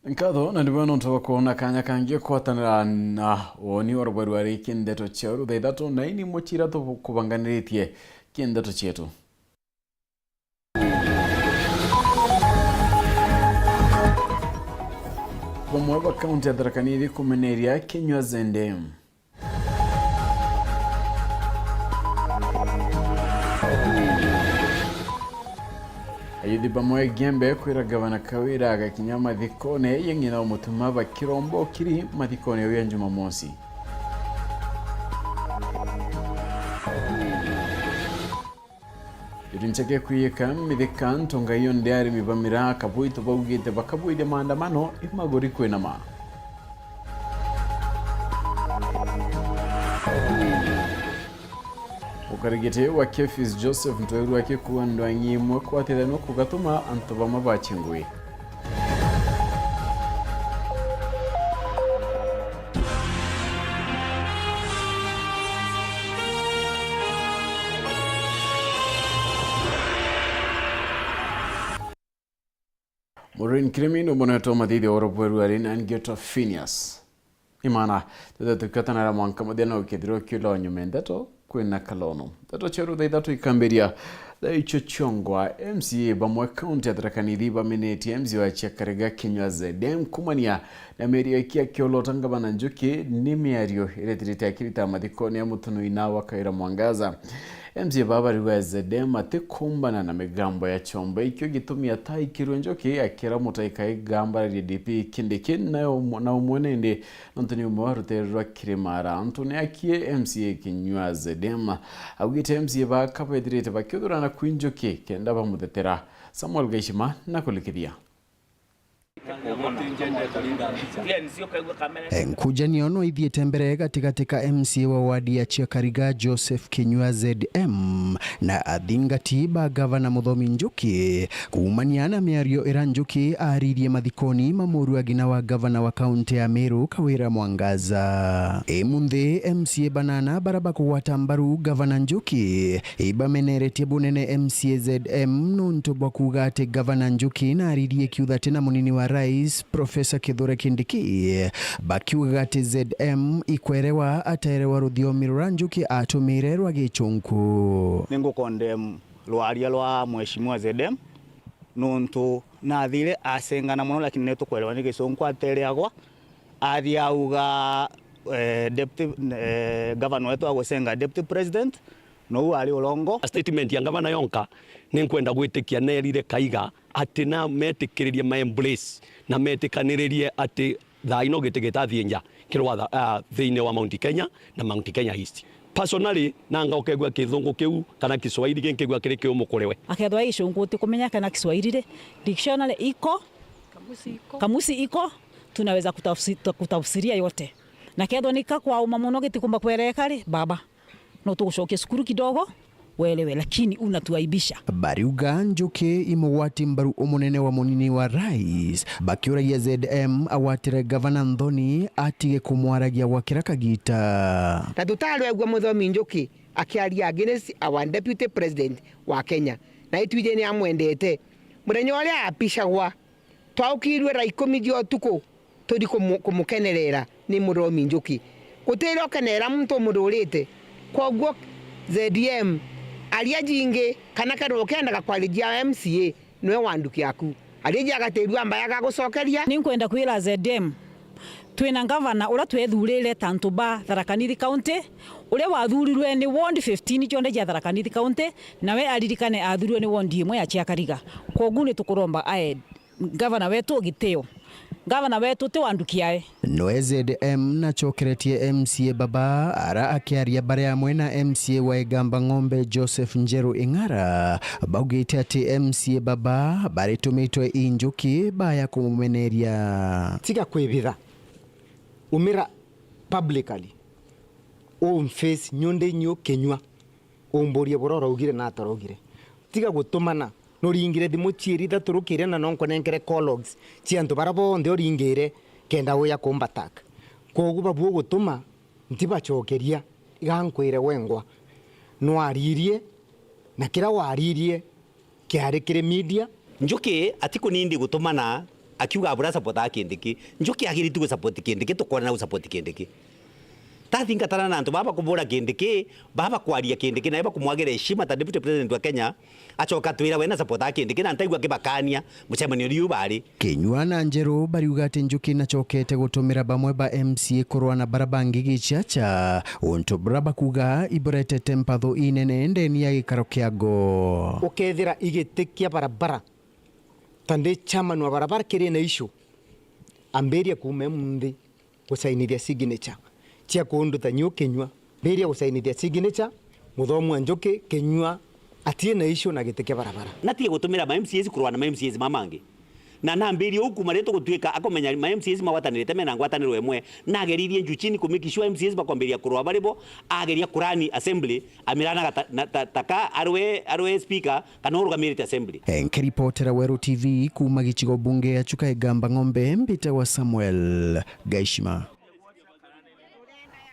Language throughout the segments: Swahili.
Nkatho na ndibona ntoba kuona kanya kangie kwatanira na woni warwaru ari kindeto cheru thaithatu na ini muchira to kubanganiritie kindeto chetu. Bomweba kaunti ya Tharaka Nithi kumeneria Kenywa Zedem. Ayuthi bamwe Gembe kwira gavana Kawira agakinya mathikone yeng'ina umutuma bakirombo kiri mathikone ya Jumamosi. Yurinchake kuyeka mithika ntonga iyo ndiari mibamira kabuito baugite bakabuide maandamano imagori kwenama. Ukarigite wa Kefis Joseph Ntweru akikuwa ndwanyimwe kwathithano kugatuma antobama bachingwe. Morin Krimino moneto madidi orobweru arin angeto Phineas. Imana tukatana ra mwanka modena ukidiro kilo nyumendeto kwena kalono. Tato cheru daidatu ikamberia da ichochongwa MCA bamwe kaunti ya Tharaka Nithi bameneti MCA wa Chiakariga Kenywa Zedem kumania na meria kia kiolo tangabana njuki ni miario iretirite akirita mathikoni ya mutunu inawa kaira mwangaza. MCA babariwa Zedem atikumbana na migambo ya chomba ikyo gitumia tai kirwenjoki akira mutaika igamba DP Kindiki na umwenende Antoni Umwaruterwa Kirimara Antoni akie MCA Kenywa Zedem awite MCA bakapedirite bakyodurana kwinjoki kenda bamudetera Samuel Gaishima na kulikidia. Nkujani ono ithiete mbere katika MCA wa wadi ya Chiakariga Joseph Kenywa Zedem na athingati ba gavana Muthomi Njuki kumaniana miario ira Njuki aririe mathikoni mamuru agina wa gavana wa kaunti ya Meru Kawira Mwangaza. Emunthe MCA banana baraba kuwata mbaru gavana Njuki ibameneretie bunene MCA Zedem nuntu bwa kuga ati gavana Njuki na aririe kiutha tena munini wa Rais Professor Kithure Kindiki bakiuga ati Zedem ikwerewa ataerewa ruthiomi rwa Njuki atumire rwa gichunku. Ningo condemn rwaria rwa mheshimiwa Zedem nuntu nathire asengana muno lakini neto kwerewa ni gichunku atereagwa athiauga deputy governor wetu agosenga deputy president no ari ulongo. Statement ya gavana Yonka ninkwenda gwitikia nerire kaiga ati na metikiririe ma embrace na metikanirie ati thaino gitigita thienja kirwa thiine wa Mount Kenya na Mount Kenya East. Personally nanga ukegwa kithungu kiu kana Kiswahili genkegwa kiri kiu mukorewe akethwa icungu tikumenya kana Kiswahili dictionary iko kamusi iko tunaweza kutafsiria yote na kethwa nika kwa umamuno gitikumba kwereka ri baba no tugucokia cukuru kidogo welewe lakini unatuaibisha. Bariuga Njuki imwati mbaru umunene wa munini wa Rais bakiura ya Zedem awatire gavana Nthoni atige kumwaragia wakira kagita. Na tutalwegwa Muthomi Njuki akiaria against our deputy president wa Kenya na itwije ni amwendete murenyo aria apishagwa twaukirwe ra 10 dio tuko todi kumukenerera ni Muthomi Njuki gutira kenera muntu mururite kogwo ZDM aria jinge kana karo kendaga kwalijia MCA nwe wanduki yaku alije agaterwa mbaya gagucokeria ni kwenda kwira ZDM twina gavana ura twethurire Tantuba Tharaka Nithi County ure wathurirwe ni ward 15 chonde ja Tharaka Nithi County nawe aririkane athurirwe ni ward imwe ya Chiakariga kogu ni tukuromba gavana wetu giteo gavana wetu te wandukiae no ZDM na chokeretie MCA baba ara akiaria bare amwe na MCA wa Igamba Ng'ombe Joseph Njeru Ing'ara baugite ati MCA baba bare tumitwe Injuki baya kumumeneria tiga kwibira umira publicly face nyonde nyo Kenywa umborie bororo ugire na atarogire tiga gutumana no ringire dimuchiri daturukire na nonko nenkere colleagues chianto barabo ndio ringire kenda oya combatak kogu babu gutuma ntibachokeria igankwire wengwa no aririe na kira waririe kiare kire media Njuki atiko nindi gutumana akiuga abura support kindiki Njuki agiri tu support kindiki tukona na support kindiki tathingatana na antu baba kubura kindiki baba kwaria kindiki na baba kumwagira heshima ta deputy president wa Kenya acoka twira wena support kindiki na ntaigua kibakania mucemanio riu bari Kinyua na Njeru bariuga ati Njuki nachokete gutumira bamwe ba MCA kurwa na barabangi gichacha untu braba kuga iborete mpatho inene ndeni ya gikaro kiago ukethira igitikia barabara tande chairman wa barabara kiri na issue amberia kume mundi gusainithia signature cia kundu ta nyu Kinyua beria gusainithia signature muthomu Njuki Kinyua atie na issue na gitikia barabara natie gutumira ma MCAs kurwa na ma MCAs mamangi na namberia uku mareto gutwika akomenya ma MCAs mawatanirite mena ngwataniro emwe na ageririe Njuchini kumikishwa MCAs bakwamberia kurwa baribo ageria kurani assembly amirana taka arwe speaker kana urugamirite assembly Nkiripotera Weru TV kuma gichigo bunge ya Chuka Igamba Ng'ombe Mbita wa Samuel Gaishima.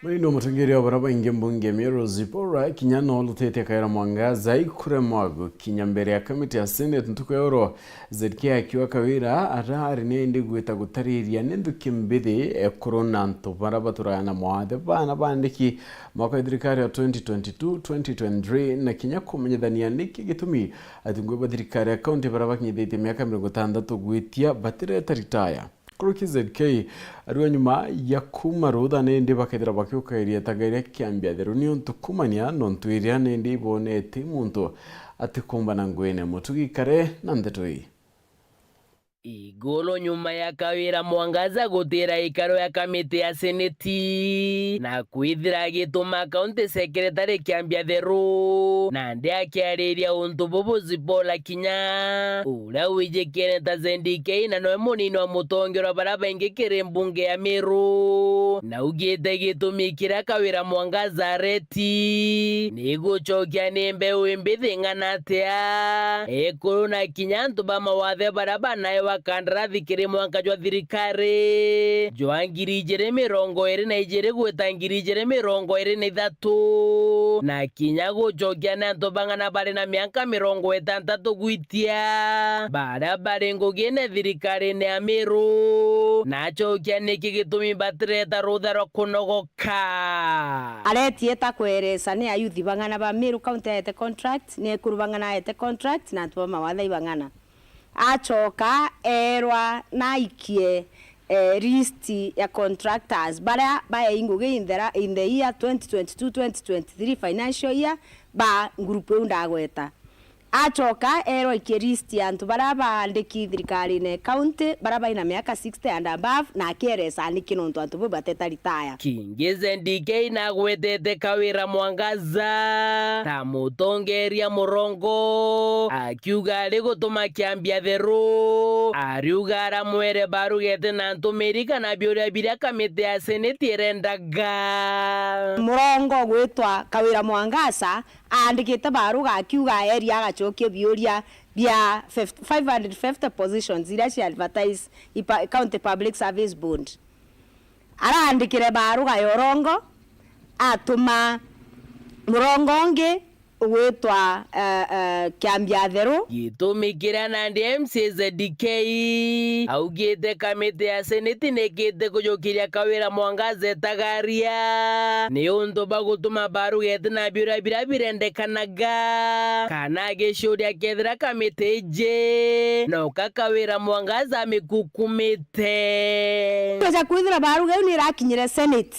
Muri no mutungiri wa baraba inge mbunge Miro Zipora kinyano lutete kaira mwangaza ikure mwago kinyambere ya kamiti ya Senate ntuko yoro ZK akiwa kawira arari nende gweta gutariria nendu kimbidi corona nto baraba turana mwade bana bandiki mwaka thirikari ya 2022-2023 na kinya kumenyethania niki gitumi atingwe thirikari ya county baraba kinyithite miaka 60 gwitia batireta retire Kuruki ZK ariwa nyuma ya kuma rutha nende bakethira bakiukairia tagairia kiambia theru ni untu kumania nontu iria nende ibonete muntu atikumbana ngwene mutugikare na ndeto hii Igolo nyuma ya kawira mwangaza gutira ikaro ya kamiti ya seneti na kwithira gituma county secretary kiambia theru na ndi akiariria untu bubu Zipola kinya ula wijekene ta ZK na noe munini wa mutongero baraba ingi kiri mbunge ya Meru na ugite gitumikira kawira mwangaza reti ni gucokia ni mbeu imbithi ng'anatia ekuru na kinya ntu ba mawathe baraba nayo wakandarathi kiri mwanka jwa thirikari jwa ngiri ijiri mirongo iri na ijiri gwita ngiri ijiri mirongo iri na ithatu na kinya gucokia na antu bang'ana bari na miaka 60 gwitia bara bari ngugine thirikari ni ya Meru na cokia niki gitumi batireta rutha rwa kunogoka aretieta kweresa ni ayuthi bang'ana ba Meru county ete contract ni ekuru bang'ana ete contract na antu mawathe bang'ana acoka erwa na ikie list ya contractors bara ba inguge in the year 2022-2023 financial year ba group undagweta acoka erwa ikie list ya antu bara bandiki thirikari ne county bara ba ina miaka 60 and above na keresa ni kinonto antu bo bateta retire Kingeze ndike na gwetete kawira mwangaza ta mutongeria murongo akiuga ari gutuma kiambia theru ariuga aramwere barugete na ntumirika na biuria biria kamiti ya seneti erendaga murongo gwitwa kawira mwangaza andikite baruga akiuga area agacokia biuria bia 550 positions iria cia advertise county public service board araandikire baruga yorongo atuma murongo ngi gwitwa kiambia theru gitumikira na MCZDK augite kamiti ya seneti nekite kujukiria kawira mwangaza etagaria ni undu bagutuma barugete na biura bira birendekanaga kana gishuria kethira kamiti je no kakawira mwangaza mikukumite tuja kwithira baruga ni rakinyire senate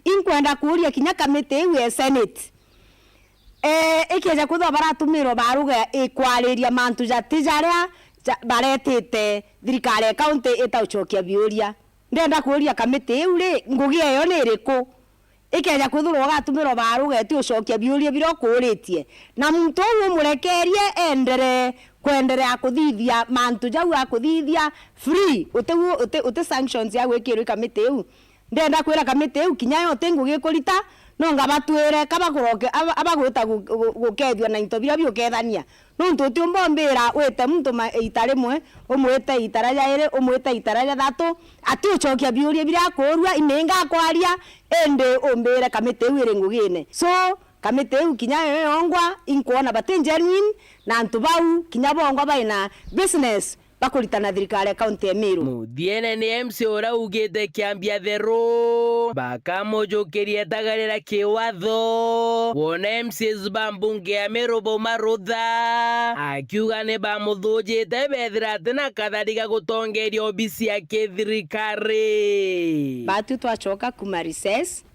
inkwenda kuria kinya kamiti iwe senate ikeja kuthwa baratumiro baruga ikwariria mantu jatijaria baretete thirikari ya county itaucokia biuria ndenda kuria kamiti iu ri ngugi iyo ni iriku ikeja kuthwa gatumiro baruga ti ucokia biuria biro kuritie na muntu uyu murekerie endere kwenderea kuthithia mantu jau akuthithia free ute sanctions ya gwikirwa kamiti iu ndenda kwira kamiti iu kinya yo ngugi kurita no ngabatwire kabakuroke abagwita gukethio na into bira biukethania no ntuti umbombira wete muntu itare mwe umwete itara ya ire umwete itara ya thatu ati ucokia biuria bira kurua imenga kwaria ende umbire kamite wire ngugine so kamite u kinya yongwa inkuona batengenuine na ntu bau kinya bongwa baina business bakuritana thirikari ya kaunti ya Meru. Muthiene ni MC ura ugite kiambia theru bakamujukirie tagarira kiwatho wona MCs bambunge ya Meru bomarutha akiuga ni bamuthujite bethira tena kathariga gutongeria obisi ya kithirikari. Batu twachoka kuma recess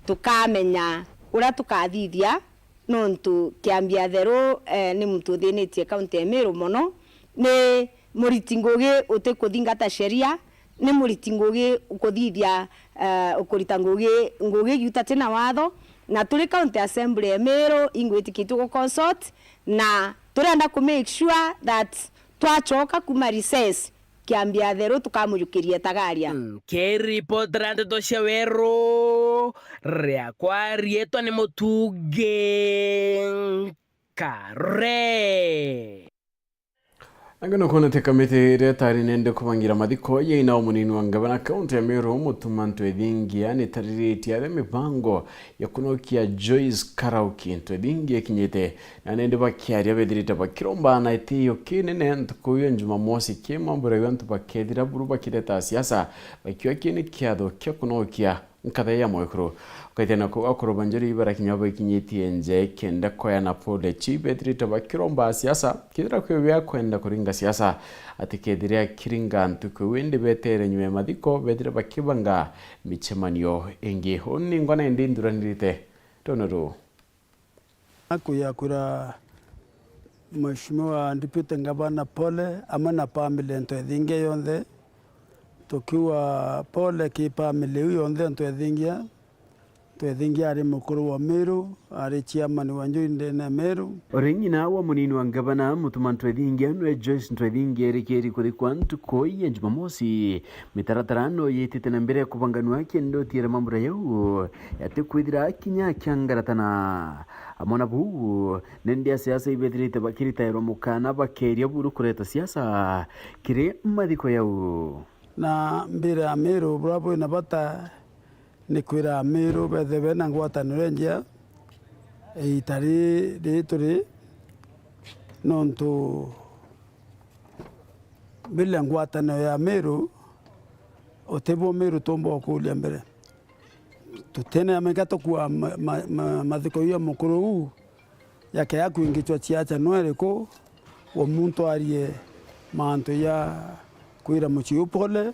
tukamenya ura tukathithia nontu kiambia theru ni muntu thinitie kaunti ya Meru mono, ni muriti ngugi utikuthingata sheria, ni muriti ngugi ukuthithia ukurita ngugi yuta tena watho, na turi county assembly ya Meru ingwitikitwo go consult na turenda ku make sure that twachoka kuma recess kiambia theru tukamuyukiria tagaria. Report rande to sheweru riakwa rietwa ni Mutuge Kare. Angano kona te kamete retari nende kubangira mathiko ye ina omunini wa ngabana kaunti ya Meru mutumantu ethingia ni taririti ya mipango ya kunokia Joyce Karaoke ntwethingia kinyete na nende bakiaria bethirite bakiromba na etiyo kinene ntukuyo Jumamosi kimambura yantu bakethira buru bakireta siasa bakiwa kini kiatho kya kunokia nkatha ya mwekuru kaitena ko akorobanjeri ibara kinyabo ikinyetie nje kenda koya na pole chibethirite bakiromba siasa kidira kwebya kwenda kuringa siasa atikediria kiringa ntuko wende betere nyume mathiko bethire bakibanga michemanio engi honi ngwana ndinduranirite tonoro akuyakura Mheshimiwa Deputy Gavana pole amana family ntwethingia yonthe tukiwa pole ki family yonthe ntwethingia ari mukuru wa Meru ari chairman wa Njuri na Meru oringina wa munini wa ngabana mutumantu ethingia nwe Joyce ntwethingia erikeri kuthi kwantu koiye Jumamosi mitaratarano yitite na mbere kubanganwa kendo tira mambura yau yate kwithira kinya kyangaratana amona bu nendia siasa ibethirite bakirita ero mukana bakeria buru kureta siasa kire mathiko yau na mbere ya Meru bravo na bata ni kwira Meru bethebe na ngwataniro njia itari rituri nontu bila ngwataniro ya Meru otebo Meru tombo kulia mbere tutene amekato kwa mathiko ya mukuru huu yake yakuingichwa chiacha noereko wa muntu arie manto ya kwira muchi pole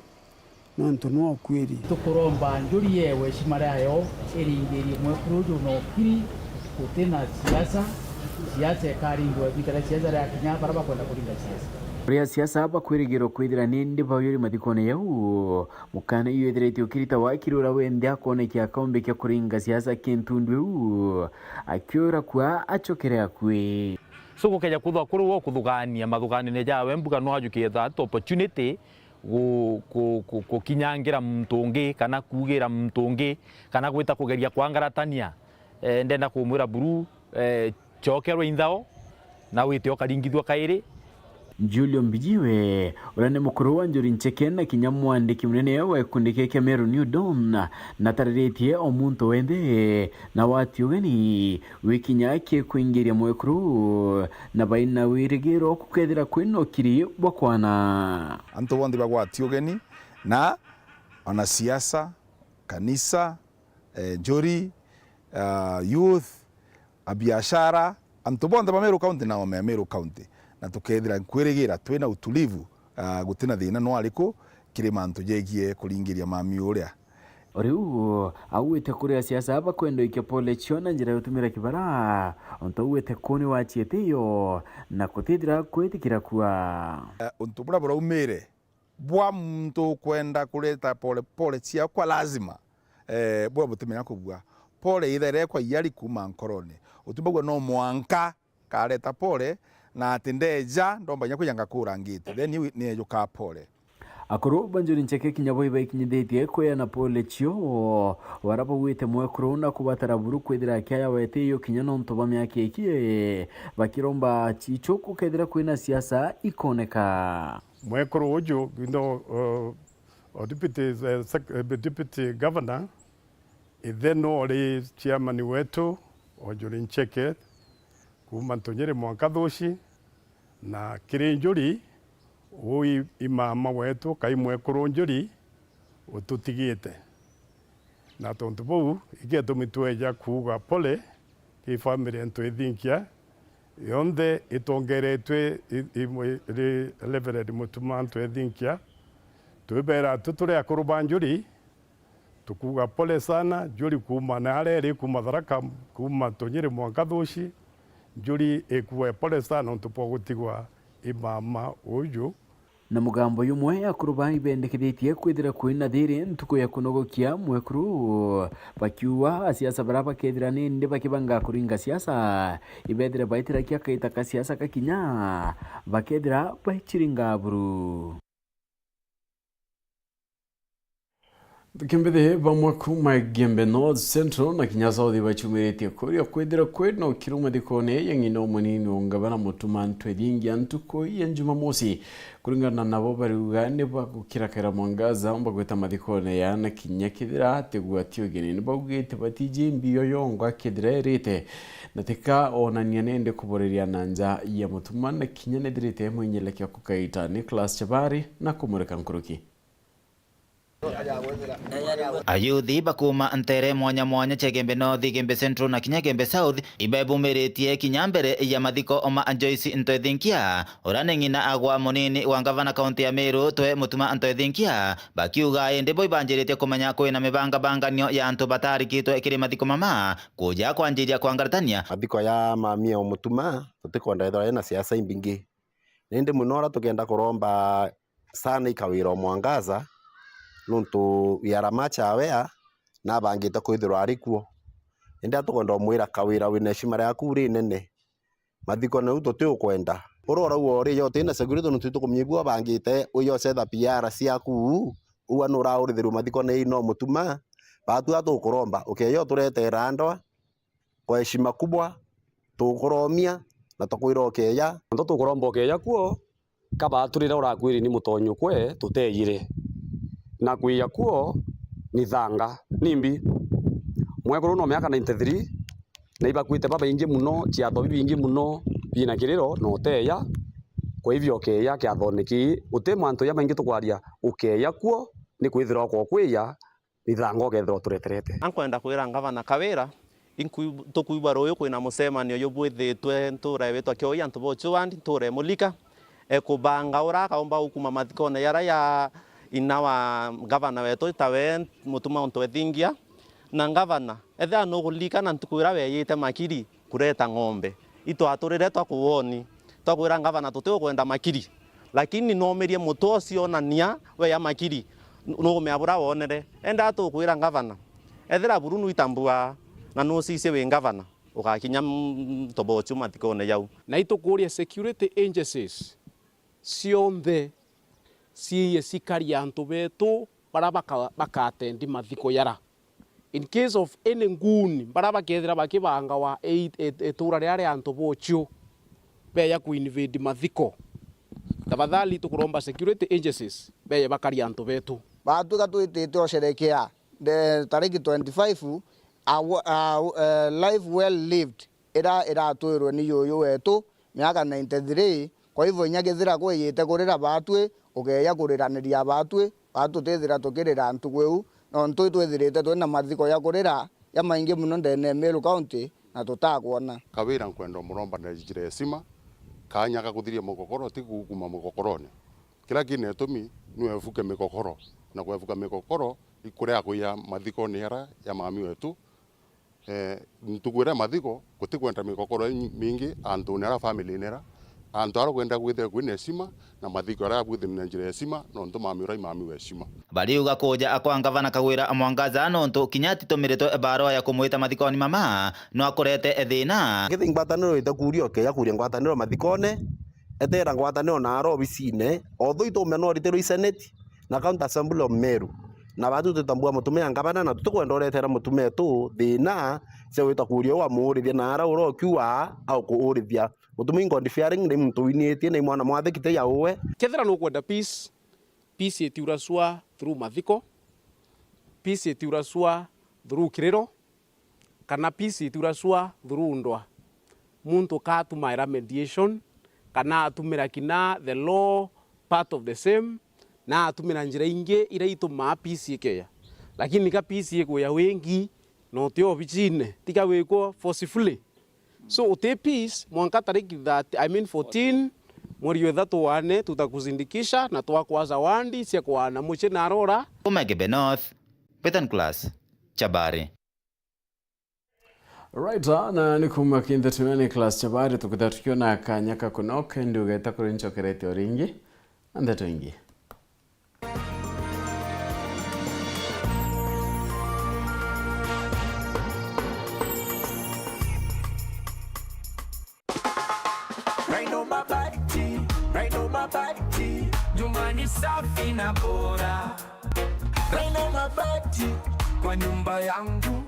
nontu no kwiri tukuromba Njuri yewe shimarayo eringeri mwekuru no kiri kutena siasa ekaringwa bikara siasa ya kinya baraba kwenda kuringa siasa ria siasa hapa kwirigiro kwithira nindi bayuri mathikone yau mukana iyo ethirite ukirita wakirura wende akone kya kaumbe kya kuringa siasa kintundwe akiura kwa achokere akwe so gukeja kuthwa kuru wo kuthugania mathugani jawe mbuga no ajukie that opportunity kinyangira mtungi kana kugira mtungi kana gwita kugeria kwangaratania ndenda kumwira buru chokerwa inthao na wite okaringithwa kairi Julio Mbijiwe urane mukuru wa Njuri Nchekena kinyamwandiki munene wa kundike kya Meru New Dawn na tariritie omuntu wende na wati ugeni wikinyake kuingiria mwekuru na baina wirigiro kukethira kwino kiri bwakwana antu bondi bagwati ugeni na ona siasa kanisa Njuri youth biashara antu bondi ba Meru County na Meru County na tukethira kwirigira twina utulivu gutina thina no ariko kiri mantu jegie kuringiria mami uria oriu awite kuria siasa hapa kwendo ikepole chiona njira yutumira kibara onto uwete kuni wachietiyo na kutithira kwitikira kwa untu bura bura umire bwa muntu kwenda kuleta pole cia kwa lazima bwa butumira kubwa pole ithere kwa yari kuma nkorone utumbagwa no mwanka kareta pole na atindeja ndomba nyako yanga kurangite then ni ejuka pole akuru banjuri Ncheke kinyabo iba ikinyithetie koya na pole chio warabo wite mwekuru na kubatara buru kwithira kya wete yo kinyano ntoba myake ikie bakiromba chichoku kethira kwina siasa ikoneka mwekuru uju ndo deputy governor itheno ri chairman wetu Njuri Ncheke kuma ntonyere mwanka thuci na kiri Njuri ui imama wetu kai mwekuru njuri ututigite na tondu bau igetumi tweja kuga pole ki family ntwithinkia yonde itongeretwe Reverend Mutuma ntwithinkia twibera tutule akuruba njuri tukuga pole sana njuri kuma na areri kuma Tharaka kuma Tonyere Mwanka thuci njuri ikuwe pole sana ntupo gutigwa imama uyu na mugambo yumwe akuruba ibendekithitie kwithira kwina thiri ntuku ya kunogokia mwekuru bakiuwa siasa bara bakethira nindi bakibanga kuringa siasa ibethira baitira kia kaita ka siasa kakinya bakethira baichiringa buru Kimbethi bamwe kuma Gembe North Central na kinya South bachumiretie kuria kwithira kwina ukiruma thikone yangino munini ungabana Mutuma ntwethingia ntuko ya Jumamosi kuringana nabo bariuga ni bagukirakira Mwangaza mbagweta mathikone ya na kinya kithira tegwatio genini bagwite batije mbiyo yongo akithira rite natika onania nende kuboreria nanja ya Mutuma na kinya nedirite mwenyelekea kukaita Nicholas Chabari na kumurika nkuruki Ayuthi bakuma ntere mwanya mwanya cha Gembe North, Gembe Central na kinya Gembe South ibebumiretie kinya mbere ya mathiko oma Joyce Ntwethinkia uraneng'ina agwa munini wa gavana kaunti ya Meru twe Mutuma Ntwethinkia bakiuga ende bo ibanjirite kumenya kwina mibanga banganio ya antu batarikitwe ikiri mathiko mama kuja kwanjiria kwangaratania mathiko ya mamia Mutuma tutikwenda ethora na siasa imbingi nindi munora tukenda kuromba sana ikawira Mwangaza nuntu yara macha awea na bangita kwithirwa arikuo enda tukonda mwira kawira wina shimara yaku ri nene mathiko na uto tu kwenda urora uore yo tina security nuntu tukumnyibua bangite uyo setha PR ciaku uwa nura urithiru mathiko na ino Mutuma batu atukuromba ukeyo turete randwa kwa heshima kubwa tukuromia na tukwira okeya ndo tukuromba okeya kuo kaba turira urakwiri ni mutonyo kwe tuteyire na kuia kuo ni thanga nimbi mwekuru no miaka 93 na ibakwite baba ingi muno ciatho bibingi muno bina kiriro no teya kwa hivyo okeya kiathoniki utema antu ya maingi tukwaria ukeya kuo ni kwithira kwa kwia ni thanga okethira tureterete ankwenda kwira gavana Kawira tukuiba royo kwina musemanio yobwithitwe ntura wetwa kioya antu bochuandi nture mulika ekubanga ura kaomba ukuma mathikone yara ya inawa gavana wetu tawe Mutuma Ntwethingia na gavana etha no gulika na ntukwira weyite makiri kureta ng'ombe ito aturire twakuwoni twakwira gavana tutio kwenda makiri lakini no merie mutu ocio nania we ya makiri no meabura wonere enda tukwira gavana ethira burunu itambua na no sise we gavana ugakinya tobochu mathikone yau na itukuria security agencies cionthe ciye cikaria antu betu bara bakatendi mathiko yara in case of any nguni bara bakethira bakibanga wa etura ria antu bochu beya kuinvade mathiko tafadhali tukuromba security agencies beya bakaria antu betu batu gatuitite osherekea the tariki 25 life well lived ira twirwe ni yoyo wetu miaka 93 kwa hivyo nyagethira kwiyite kurira batwe ugeya kuriraniria batwe batu tethira tukirira antu gweu no ntu twethirite twina mathiko ya kurira ya maingi muno ndene Meru County na tutakwona Kawira nkwenda muromba na njira esima kanya gakuthiria mugokoro ti gukuma mugokorone kila kine tumi niwe efuke mikokoro na kwefuka mikokoro ikurea kuya mathiko nera ya mami wetu ntukwira mathiko gutikwenda mikokoro mingi antu nera family nera antu ara kwenda gwithira kwina esima na mathiko ara gwithira na njira esima no ntu mami ura mami we esima bariuga kuja akwa gavana Kawira Mwangaza no ntu kinyati tumiritwe baro ya kumwita mathikoni mama no akurete ethina githi ngwataniro itakurio ke ya kuria ngwataniro mathikone etera ngwataniro na aro obicine otho itumia no ritiro senate na county assembly of Meru na batu tutambua Mutuma ngavana na tutukwenda uretera Mutuma tu thina se wita kuria wa murithia na ara uro kiwa au kuurithia Mutuma God fearing ni muntu winitie ni mwana mwathikite ya uwe kethira no kwenda peace itiuracua through mathiko peace itiuracua through kiriro kana peace itiuracua through ndwa muntu katumaira mediation kana atumira kina the law part of the same na atumira njira inge ira ituma peace ikeya lakini ka peace iko ya wengi no tio bichine tika weko forcefully so ute peace mwanka tariki that 14 mweri wa 3 tutakuzindikisha na twakwaza wandi cia kwana muche na arora Umegebe North Betan Class Chabari. Right, na nikuma kinda tuweni class Chabari tukutatukio na kanyaka kunoke ndi ugeta kuri nchokereti oringi anda tuingi. Nyumbani safi na bora, raina mabati kwa nyumba yangu,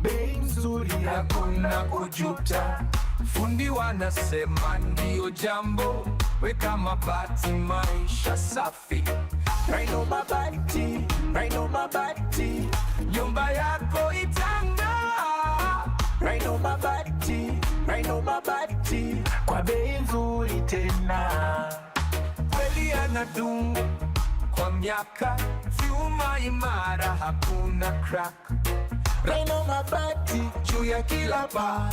bei nzuri hakuna kujuta, fundi wanasema ndio jambo, weka mabati maisha safi. Raina mabati, nyumba yako itang'aa. Raina mabati, kwa bei nzuri tena. Kweli anadumu kwa miaka, vyuma imara hakuna crack. Raina mabati juu ya kila paa,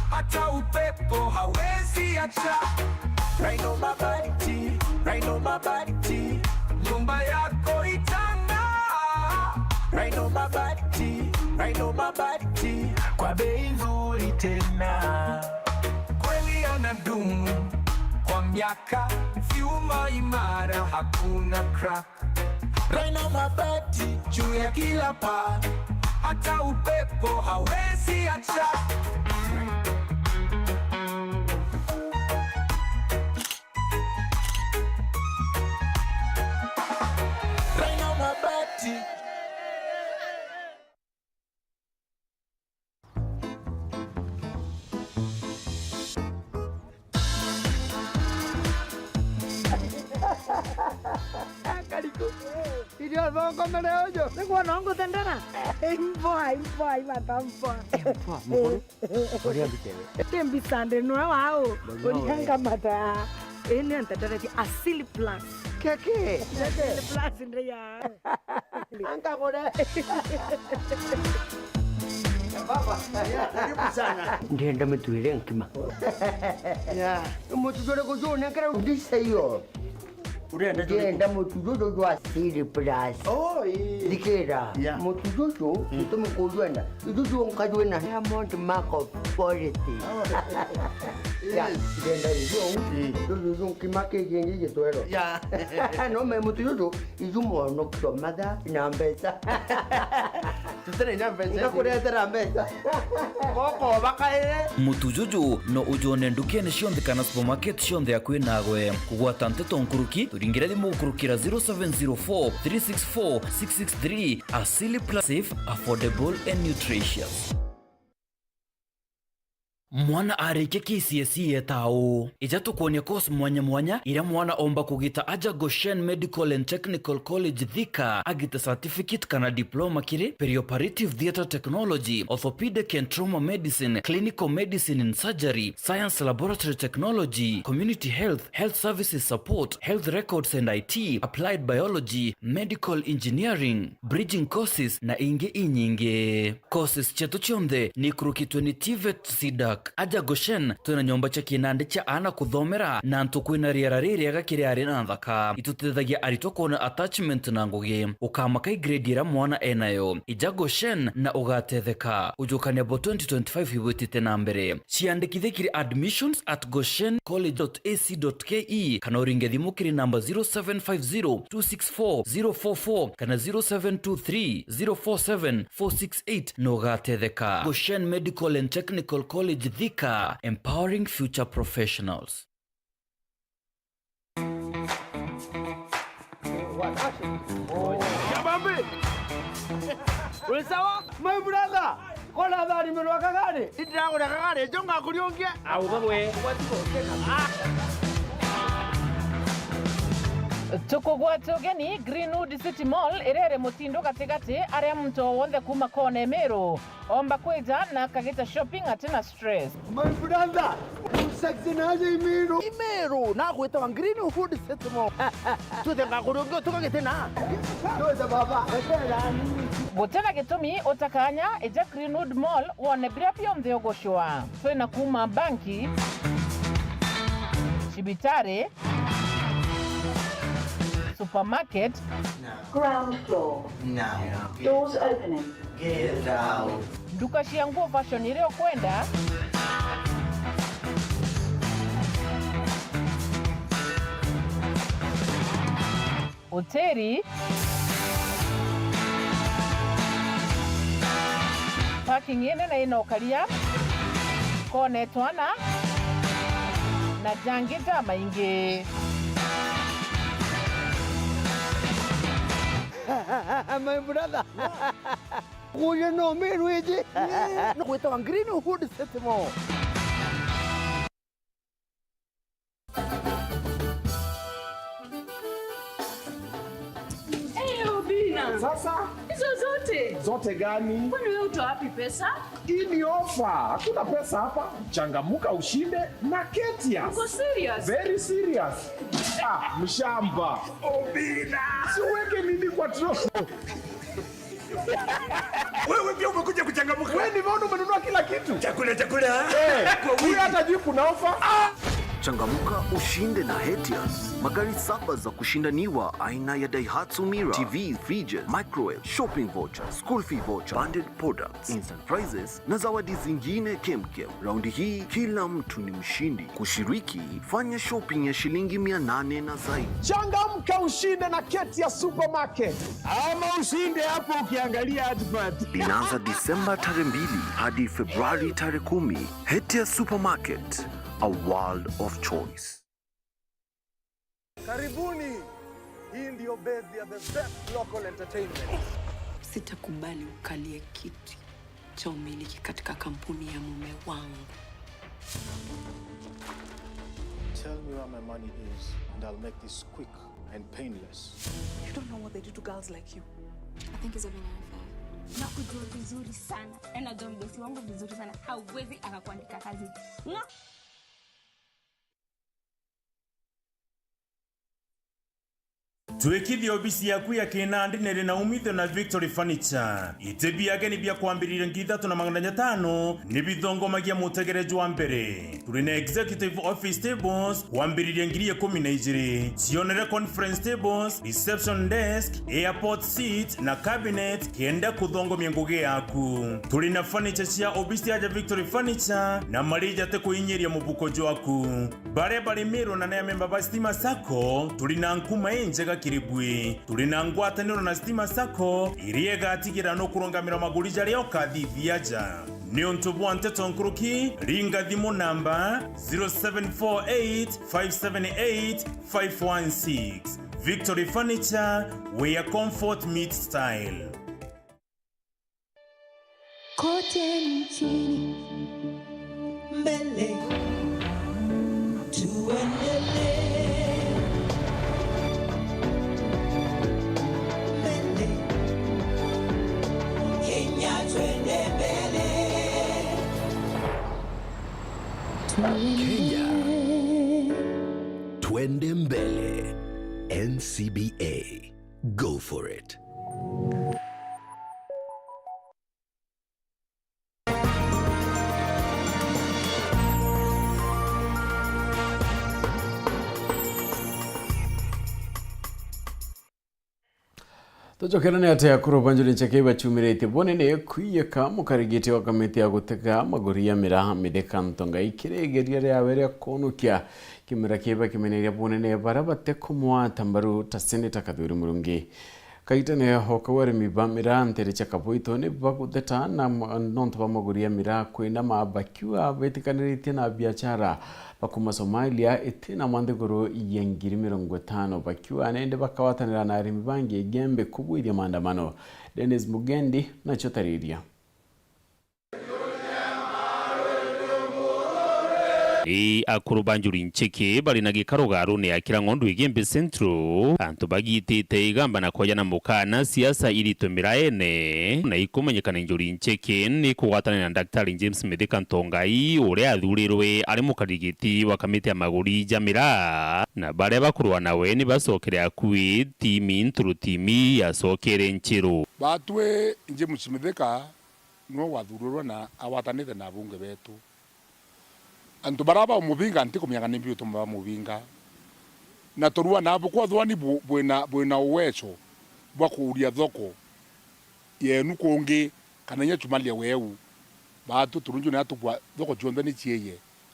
hata upepo hawezi acha. Raina mabati, nyumba yako itang'aa. Raina mabati, kwa bei nzuri tena. Kweli anadumu kwa miaka, vyuma imara hakuna crack. Raina mabati juu ya kila paa, hata upepo hawezi acha. Raina mabati. Idiot, vamos a comer hoyo. Tengo no ngo tendana. Mboa matamboa. Mboa. Korea bitele. Tembi sande no wao. Orianga mata. Ene antadara di Asili Plus. Keke. Asili Plus ndio ya. Anka kore. Baba, karibu sana. Ndienda mtuile nkima. Ya, mtujore kujona kara udisa hiyo. Ndienda mutujojo jwa Asili Plus. Oh, dikera. Mutujojo itume kujwenda. Ijujo nkajwena Diamond Mark of Quality. Ya, ndienda hiyo. Ijujo nkimake gengi jetwero. Ya. No me mutujojo ijumo no kdomada inambesa. Tutene inambesa. Ngakureta mbesa. Koko bakae. Mutujuju no ujone ndukene shionde kana supermarket shionde yakwe nagwe kugwatante tonkuruki turingira dimu kurukira 0704 364 663 Asili Plus, safe, affordable and nutritious. Mwana areke KCSE etao ija tukonia course mwanya ira mwana omba kugita aja Goshen Medical and Technical College Thika agita certificate kana diploma kire perioperative theatre technology, orthopedic and trauma medicine, clinical medicine and surgery, science laboratory technology, community health, health services support, health records and IT, applied biology, medical engineering, bridging courses na inge inyinge. Courses chetu chonde ni kurukitwe ni TVET SIDAC aja Goshen tuna nyomba cha kinande cha ana kuthomera na ntukwina riera ririaga kiri ari na thaka itutethagia aritoko na attachment na ngugi ukamaka grade ira mwana enayo ija Goshen na ugatetheka ujukania bo 2025 hibutite na mbere ciandikithe kiri admissions at goshencollege.ac.ke kana uringe thimu kiri namba 0750 264 044 kana 0723 047 468 no ugatetheka. Goshen Medical and Technical College Thika, empowering future professionals. Kabambi. Ulisawa? My brother. Kola dhari mwenwaka gani? Idrago na kagani. Jonga kuliongia. Au babwe. Tukugwate ugeni Greenwood City Mall irere mutindo katikati aria mto wonde kuma kone Meru omba kwita na kagita shopping atina stress. My brother. sexy na aje Imeru na kweta wa Green Food System. Tutenga kurungo tukagitena. Ndoza baba. Gutena gitumi utakanya eja Greenwood Mall wone bria pio mtheogoshwa. Twina kuma banki Shibitare supermarket Ground floor. Now. Doors opening. Get out. Duka cia nguo fashion ile kwenda hoteli parking ine na inokaria kone twana na jangita maingi. My brother. Huyo no Meru eje. No kweta wa Green Food System. Sasa hizo zote gani? Kwani wewe utoa wapi pesa? Hii ni ofa. Hakuna pesa hapa. Changamuka ushinde na Ketia. Uko serious? Very serious. Mshamba. Obina. Siweke nini kwa trofi. Wewe pia umekuja kuchangamuka. Wewe ndivyo umenunua kila kitu. Chakula. Huyu hata juu kuna ofa. Changamuka ushinde na Hetias. Magari 7 za kushindaniwa aina ya Daihatsu Mira, TV, fridges, microwave, shopping voucher, school fee voucher, bundled products, instant prizes na zawadi zingine kemkem. Raundi hii kila mtu ni mshindi. Kushiriki, fanya shopping ya shilingi 800 na zaidi. Changamka ushinde na Ketia Supermarket. Ama ushinde hapo ukiangalia advert. Inaanza Disemba tarehe 2 hadi Februari tarehe 10. Hetia Supermarket, a world of choice. Karibuni. Hii ndio base ya the best local entertainment. Sitakubali ukalie kiti cha umiliki katika kampuni ya mume wangu. Tell me where my money is and I'll make this quick and painless. You don't know what they do to girls like you. I think it's a very unfair. Nakujua vizuri sana. Na najua mdosi wangu vizuri sana. Hauwezi akakuandika kazi. Twekithia obisi yaku ya Kinandi nere na umithio na Victory Furniture. Itebi yake ni bia kwambirira ngithatu na 500 ni bithongomagia mutegerejo wa mbere. Turi na executive office tables kwambirira ngiri 12. Cionere conference tables, reception desk, airport seat na cabinet kenda kuthongomia ngugi yaku. Turi na furniture cia obisi ya Victory Furniture na marija te kuinyeria mubuko jwaku. Bare mero na ya member ba Stima Sacco turi na nkuma enjega kiribwe. Turi na ngwataniro na Stima Sacco iriega atigira no kurongamira magurija leo kadhithiaja. Ni ontobwa nteto nkuruki ringa thimu namba 0748578516. Victory Furniture, where comfort meets style. Kote nchini mbele tuendelee. Kenya, twende mbele. NCBA, go for it. Tujokerane ate akuru banjuri chakeba chumirete bonene kuyeka mukarigite wa kamiti ya gutega maguri ya mira mideka ntonga ikiregeria ya were konukia kimira keba kimeneria bonene barabate kumwa tambaru tasene takaduri murungi kaitane hokawari mibamira ntere chakapoito ne bagudeta na nonto maguri ya mira kwenda mabakiwa betikanirite na biashara bakuma Somalia etina mandegoro yengiri 50 bakiwa nende bakawatanira na arimi bangi gembe kubwirya maandamano. Dennis Mugendi na chotariria. akuru banjuri ncheke bali na gikaro garune ya kila ngondu igembe centro antu bagitite igamba na koja na mukana siasa ili tumira ene na ikumenyekana njuri ncheke ni kuwatana na Daktari James Medeka Ntongai ure athurirwe ari mukarigiti wa kamiti ya maguri jamira na bare bakurwa nawe ni basokere akui timi nturu timi ya sokere nchiru batwe James Medeka no wathurirwa na awatanite na bunge betu antu baraba umuvinga ntiko miaka nimbi utumba muvinga na torua na bukwa thwani bwena uwezo bwa kuuria thoko yenu kungi kana nya chumalia weu batu turunju na tukwa thoko chonde ni chieye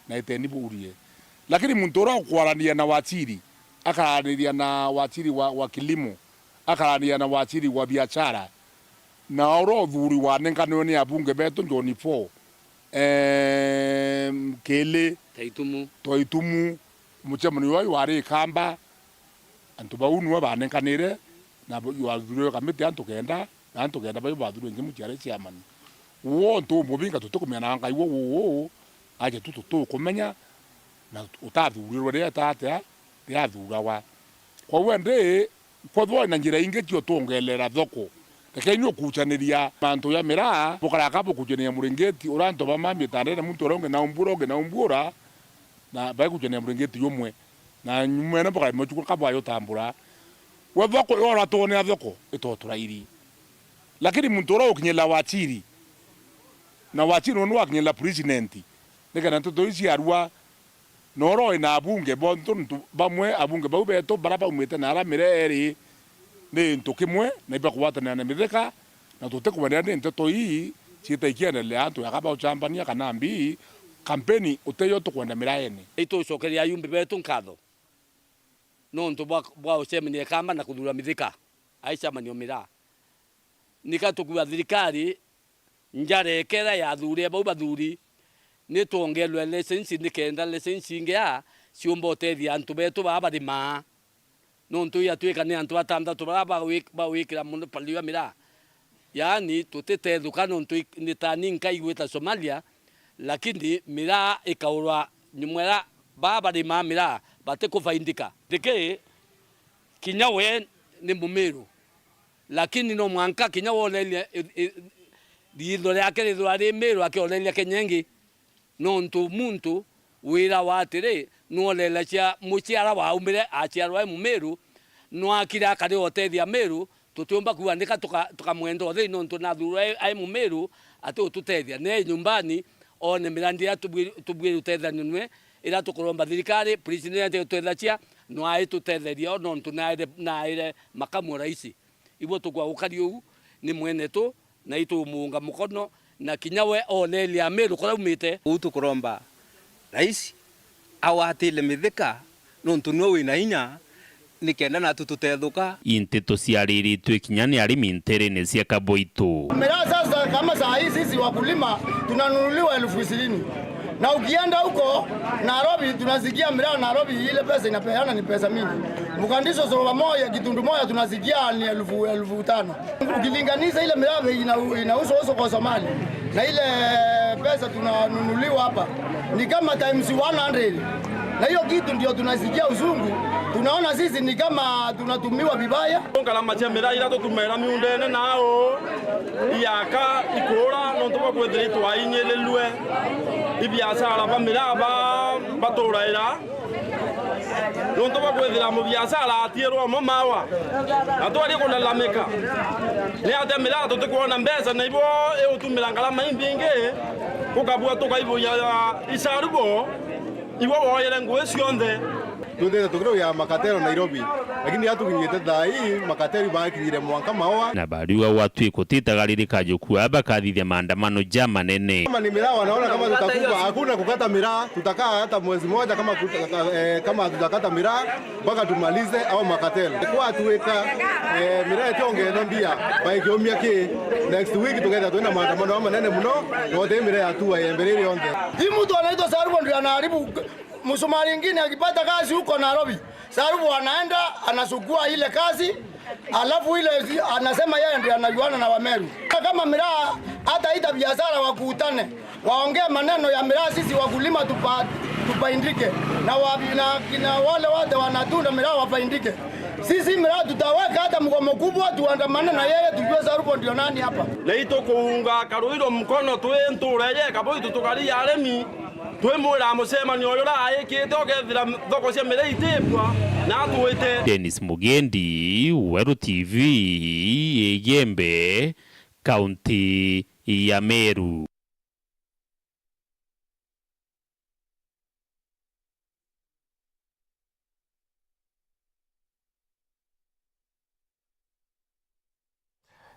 na iteni buurie lakini muntu ora kwarania na wachiri akarania na wachiri wa kilimo akarania na wachiri wa biashara na oro thuri wa nengano ni abunge betu njoni 4 kele toitumu muchemani wa wari kamba antu baunu ba nenkanire na yo thuri kamiti antu kenda bayo bathuru ngimu cyare cyamani wo ntu mubinga tutukumena ngai wo aje tutu kumenya na utathurirwe ria tata ya thurawa kwa wende kwa thwa na njira inge kyo tongelera thoko Kainyo kuchaniria manto ya mira bukara kapo kuchania muringeti uranto bamami tarera muntu oronge na umbura na bai kuchania muringeti yomwe na nyumwe na bukara mochuko kapo ayo tambura we thoko ora tone thoko itoturairi lakini muntu oro kinyela wachiri na wachiri no wakinyela president nekana toto isi arua noro ina abunge bonto bamwe abunge baubeto baraba umete na ara mireri ni ntokimwe na iba kuwatana na Medeka na tutekumania ni nteto hii chitaikiana le antu yakaba uchambania kana mbi kampeni uteyo tukwenda miraene ito sokeria yumbi betu nkatho no ntu bwa usemeni kamba na kuthura Medeka aisha manio mira nikatukuwa thirikari njare kera ya thuri bau bathuri ni tuongelwe license nikenda license ingea ciumba utethia antu betu babarima no ntu ya tuika ni antu atanda tu ba wikira muno paliwa mira yani tutete dukano ntu ni tani nkaigweta Somalia lakini mira ikaurwa nyumwera babarima mira bate kufaindika dike kinyawe ni mumeru lakini no mwanka kinyawo lelia dido yake ridwari meru akolelia kenyengi no ntu muntu wira watire no lela cha muchiara wa umire achiarwa mumeru no akira kare otethia meru tutumba kuandika tukamwendo thei no ntu na thura ai mumeru atu tutethia ne nyumbani one mirandi ya tubwire utethia nwe ira tukuromba thirikari president tutethia no ai tutetheria no ntu na ire makamu raisi ibo tukwa ukariu ni mweneto na itu muunga mukono na kinyawe olelia meru kwa umite utu kuromba raisi awatile Medeka nontu no ina inya nikenda na tutethuka inteto ciariri twekinyani ari mintere ne cia kaboito mera sasa kama saa hii sisi wakulima tunanunuliwa 20,000 na ukienda huko Nairobi tunasikia mera Nairobi ile pesa inapeana ni pesa mingi mkandisho soroba moja kitundu moja tunasikia ni 5,000 ukilinganisha ile mera inauzwa kwa Somalia na ile pesa tunanunuliwa hapa ni kama times 100 na hiyo kitu ndio tunasikia uzungu tunaona sisi ni kama tunatumiwa vibaya ngala machemera ira tutumera miundene nao iyaka ikora no to kwethira twainyelerwe ibiasara bamiraba baturaira no to kwethira mu biasara atierwa mamawa atwari kunalamika ni atemera tutikuona mbeza na ibo eutumira ngala mainbinge kukabua tukaibo ya isarubo iwo woyere nguwe cionthe tutete tukiro ya makatero Nairobi lakini hatu kinyete dai makatero bakinyire mwanka mawa na bariwa watu ikotitagalirika jukua bakathithia maandamano manene kama ni miraa wanaona kama tutakufa hakuna kukata miraa tutakaa hata mwezi moja kama tutakata miraa mpaka tumalize au makatero kwa tuweka miraa tionge ndia baikiomia ki next week tukaenda tuenda maandamano manene mno wote miraa atua yembelele yonde hii mtu anaitwa Sarubo ndio anaharibu Msomali mwingine akipata kazi huko Nairobi Sarubo anaenda anasukua ile kazi alafu ile anasema yeye ndiye anajuana na Wameru kama miraa hata ita biashara wakutane waongee maneno ya miraa sisi wakulima tufaindike na wale wote wanatunda miraa wafaindike. Sisi miraa tutaweka hata mgomo kubwa, tuandamane na yeye, tujue Sarubo ndio nani hapa. Leito kuunga karuiro mkono twentureye kaboi tutukari aremi twemwira mucemanio uyu raikite ogethira thoko cia miraa itipwa na tuite. Dennis Mugendi, Weru TV, Igembe, kaunti ya Meru.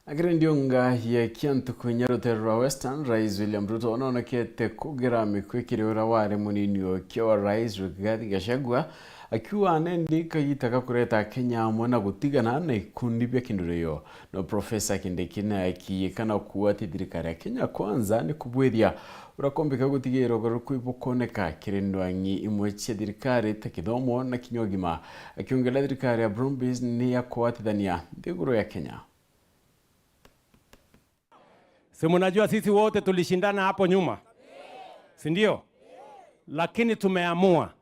Agrendiunga ya kiantu kunyaruterwa Western, Rais William Ruto ononekete kugira mikwikiri urawari munini okiwa Rais Rigathi Gachagua akiwa anendika yitaka kureta Kenya mwana gutigana na ikundi bya kinduriyo no Professor Kindekina akiyekana kuwati thirikari ya Kenya kwanza ni kubwithia urakombeka gutigiro gurukwibukondeka kirindwangi imwe cia thirikari ta kithomo na kinyogima akiongela thirikari ya Brumbies ni ya kuwatithania thiguru ya Kenya. Si mnajua sisi wote tulishindana hapo nyuma, si ndio? Lakini tumeamua,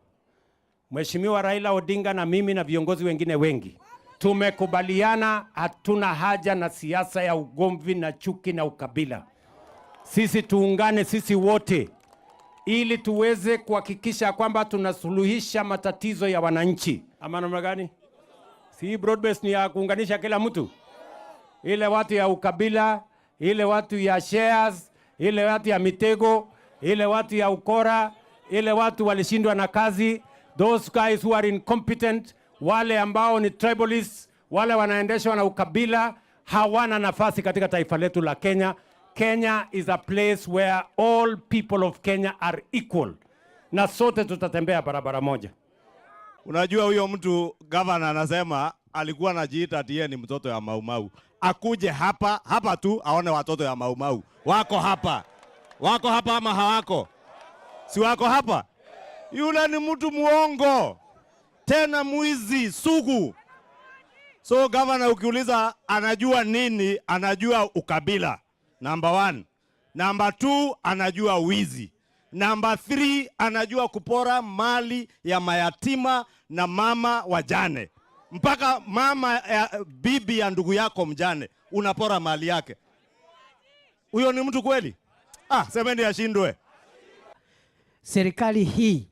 Mheshimiwa Raila Odinga na mimi na viongozi wengine wengi tumekubaliana, hatuna haja na siasa ya ugomvi na chuki na ukabila. Sisi tuungane sisi wote ili tuweze kuhakikisha kwamba tunasuluhisha matatizo ya wananchi. Ama namna gani? Si broad-based ni ya kuunganisha kila mtu, ile watu ya ukabila, ile watu ya shares, ile watu ya mitego, ile watu ya ukora, ile watu walishindwa na kazi, those guys who are incompetent, wale ambao ni tribalists, wale wanaendeshwa na ukabila, hawana nafasi katika taifa letu la Kenya. Kenya is a place where all people of Kenya are equal. Na sote tutatembea barabara moja. Unajua huyo mtu governor anasema alikuwa anajiita ati ni mtoto ya Mau Mau. Akuje hapa tu aone watoto ya Mau Mau. Wako hapa ama hawako? Si wako hapa? Yule ni mtu muongo, tena mwizi sugu. So governor ukiuliza anajua nini, anajua ukabila. Number 1. Number 2, anajua wizi. Number 3, anajua kupora mali ya mayatima na mama wajane. Mpaka mama ya bibi ya ndugu yako mjane unapora mali yake. Huyo ni mtu kweli? Semeni ashindwe. Serikali hii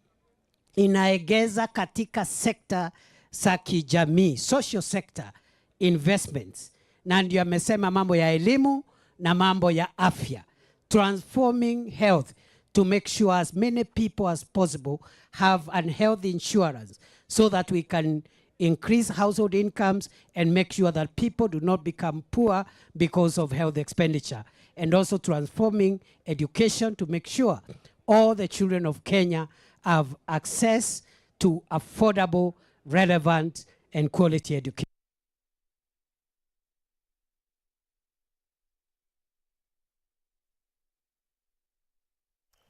inaegeza katika sekta za kijamii, social sector investments, na ndio amesema mambo ya elimu na mambo ya afya, transforming health to make sure as many people as possible have an health insurance so that we can increase household incomes and make sure that people do not become poor because of health expenditure, and also transforming education to make sure all the children of Kenya have access to affordable, relevant and quality education.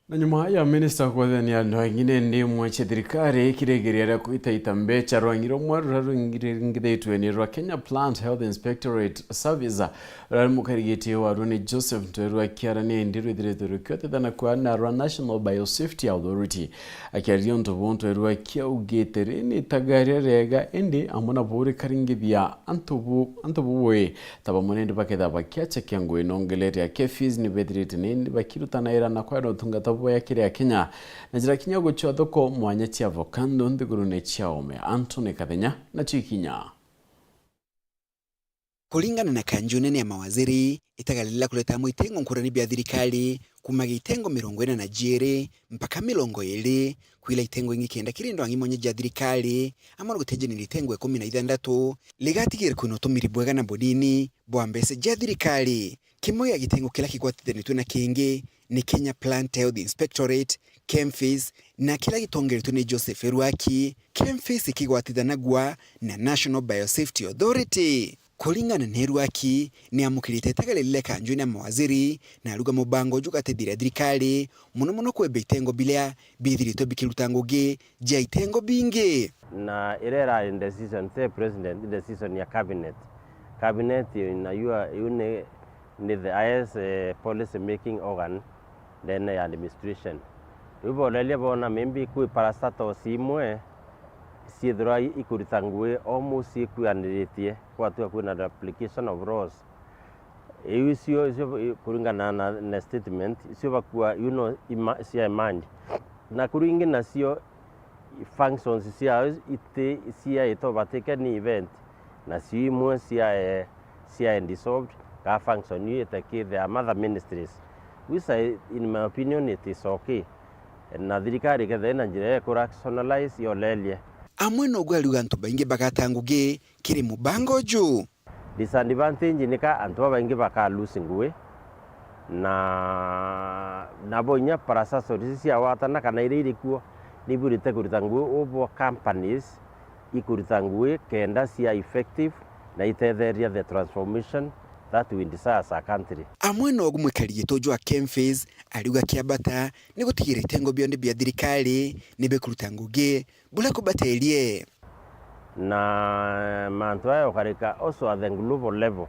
Na nyuma ya minister kwathania ndwangine ndi mwache thirikari kiregeria kuita itambecha rwangiro mwaru rungithitwe ni rwa Kenya Plant Health Inspectorate Service ramukarigiti wa Rune Joseph Ntoerwa kiarani ndiru thirikari thana kwa na rwa National Biosafety Authority akiario ntobonto erwa kia ugetere ni tagaria rega endi amona bore karingithia antobuwe tabamonende baketha bakiacha kiangwe nongelete ya kefis ni bedrite ni bakirutana era na kwa tungata ya kire ya Kenya na jira kinya gocho thoko mwanya cia avocado nthiguru ne chiaome Anthony Kathenya na Chikinya. Kulingana na kanjo nene ya mawaziri itagalila kuleta mwitengo nkurani bya thirikari kuma gitengo 42 mpaka 20 kwila itengo ingi kenda kirindo angimonye ja thirikari amara guteje ni itengo 16 ligatigire kuno tumiri bwega na bodini bwambese ja thirikari kimo ya gitengo kila kigwatithanitwe na kingi ni Kenya Plant Health Inspectorate, KEMFIS, na kila gitongeretwe ni Joseph Eruaki, KEMFIS ikigwatithanagwa na National Biosafety Authority. Kulingana na Eruaki, ni amukirite tagalile kanjuni ya mawaziri na aruga mubango jugate thirikari muno kwebe itengo bilea bithirito bikirutangugi ja itengo bingi. Na irera in decision, say president in decision ya cabinet inayua ni the highest policy making organ then administration. Ibolelia bona membi kui parastatos imwe siethira ikuruta ngui o muci kwianiritie kwatua kwina application of laws icio kuringana na statement icio bakua cia emand na kuringi nacio functions cia ito batike ni event na cio imwe cia dissolved ka function itake the mother ministries which in my opinion it is okay na thirikari kethe na njira ya rationalize yolelie amwe no gwaluga antu baingi bagatanguge kiri mubango juu disadvantage nika antu baingi bakalusi ngui na bonya parasaso cia watana kana iri kuo niburite kuruta ngui obo companies ikuruta ngui kenda cia effective na itetheria the transformation that we desire as a country. Amwe no gumwikarie tojo wa Kemphis aliuga kiabata ni gutigire tengo bionde bia thirikari ni bekuruta ngugi bula kubatelie na mantu ayo karika also at the global level.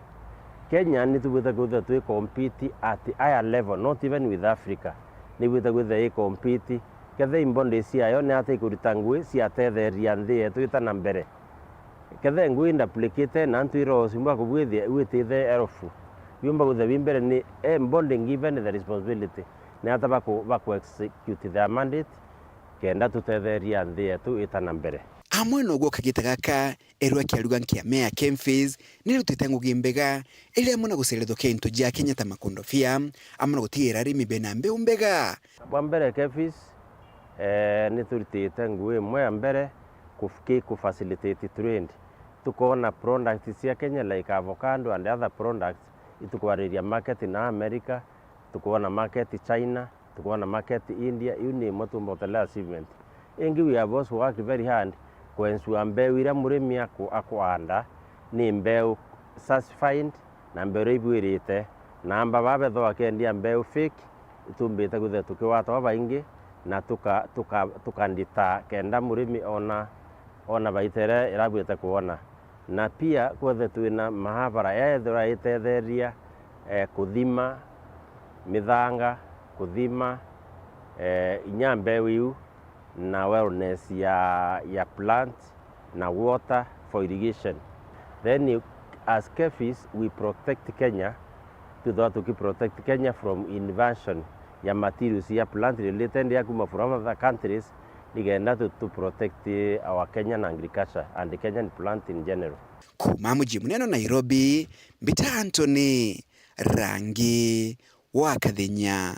Kenya ni tubuta kutha tu compete at higher level, not even with Africa. Ni buta kutha compete kethe imbonde cia ne ate kuruta ngui cia tetheria nthi yetu itana mbere. Kethe ngui ndaplicate na ntu iro simba kubwithia witithe erofu yumba kuthe bimbere ni mbonde given the responsibility ne ata bako execute their mandate kenda tutetheria nthi yetu itana mbere. Amwe no gwo kagita gaka erwa kiaruga nkia mea Kemphis ni rutete ngugi mbega ile amuna guseretho kento ja Kenya ta makondofia amuna gutigira rimi bena mbe umbega bwa mbere Kemphis ni turutete ngui mwe mbere ku facilitate trade tukona products cia Kenya like avocado and other products itukwariria market in America tukona market China tukona market India uni motumbo tele achievement ingi we have also worked very hard kwensu ambeu ira murimi akwanda ni mbeu certified na mbeu ibwirite na amba babe tho akendia mbeu fake itumbite guthe tukiwata baingi na tukandita kenda murimi ona baitere irabwite kuona na pia kwethe twina mahabara yaethira itetheria kuthima mithanga kuthima inyambe wiu na wellness ya plant na water for irrigation. Then as Kemphis we protect Kenya to protect Kenya from invasion ya materials ya plant related ya kuma from other countries igenda to protect our Kenyan agriculture and the Kenyan plant in general. Kuma mji munene Nairobi, Mbita Anthony, Rangi wa Kathenya.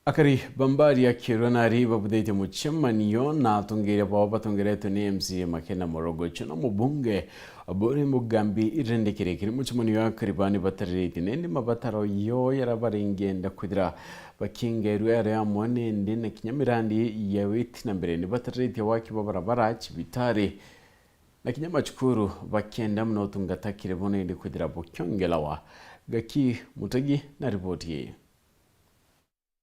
Akari bambari ya kironari babudeite muchemaniyo na tungere baba tungereto ni MC Makena Morogocho na mubunge abori mugambi irendekere kiri muchemaniyo akaribani batarite nende mabataro yo yarabaringenda kudira bakingeru ere amone ndine kinyamirandi yawiti na mbere ni batarite waki babarabara chibitare na kinyamachukuru bakenda mno tungatakire bonende kudira bokyongelawa gaki mutagi na ripoti ye.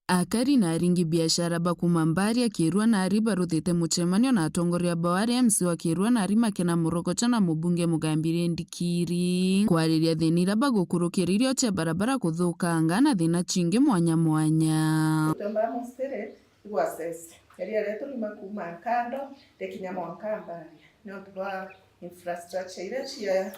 Akari na ringi biashara bakumambari ya kirua na ariba ruthite muchemanio na atongoria bawari MC wa kirua na arima kena Morogocho na mubunge mugambire ndikiri kwariria thinira bagukuririo cha barabara kuthukanga na thina chingi mwanya mwanya. Tomba mustere wasese eria leto limakuma kando tekinya mwankamba no twa infrastructure ile chia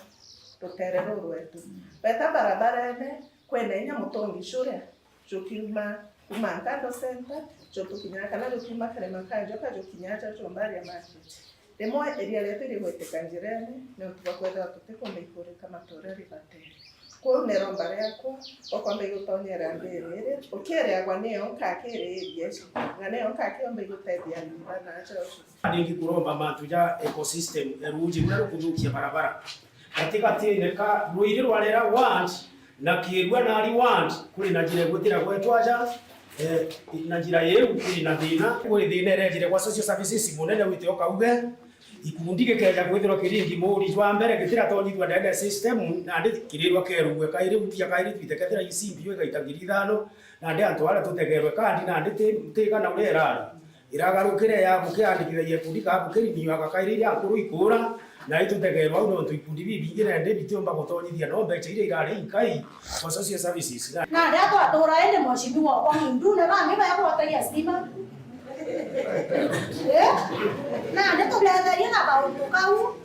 toterero rwetu beta barabara ene kwene nya mutongi shule chukima Kumankando center, choto kinyaka na jokima kale makanjo ka jokinyacha chombari ya market. Demo eria leto ri wete kanjirene no tubakwenda tuteko meikore kama toreri bateri. Ko nerombare yako okwambe gutonyera mbere okere agwa neo kakere yesu. Ngane onkake ombe gutedia libana acha oshi. Ningi kuromba bantu ja ecosystem eruji mwana kudukia barabara. Katika tineka ruiri rwalera want na kirwa na ali want kuli na jire gutira kwetwaja na njira yeru na thina kuri thina rejire kwa social services munene wite okauge ikundike keja kwithirwa kiringi muri jwa mbere gitira tonyithwa ndende system na ndi kirirwa keruwe kairi utia kairi twitekethira isimbi yo gaitagiri thano na ndi antu ala tutegerwe kandi na ndi tika na urera iragarukire ya bukiandikithagia kundi ka bukiri niwaga kairiria akuru ikura na itutegerwa uno tuikundi bibingire ndi bitomba gutonyithia no mbeca iria irari ikai for social services na ndio atora ende mheshimiwa kwa mundu na bangi ba kuwatagia stima na ndio tuletharia na baundu kau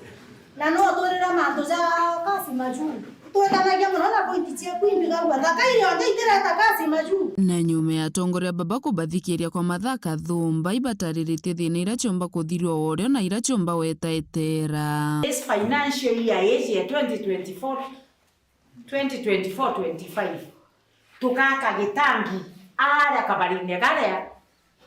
na no atorera mandu za kasi majuu twetanagia muno na pointi cia kwimbiga gwatha irio ndeithireta kasi majuu na nyume ya atongoria baba kubathikiria kwa mathaka thumba ibatariritie thina ira ciomba kuthirwo worio na ira ciomba wetaetera. This financial year ya 2024-25 tukaka gitangi ara kabarine garia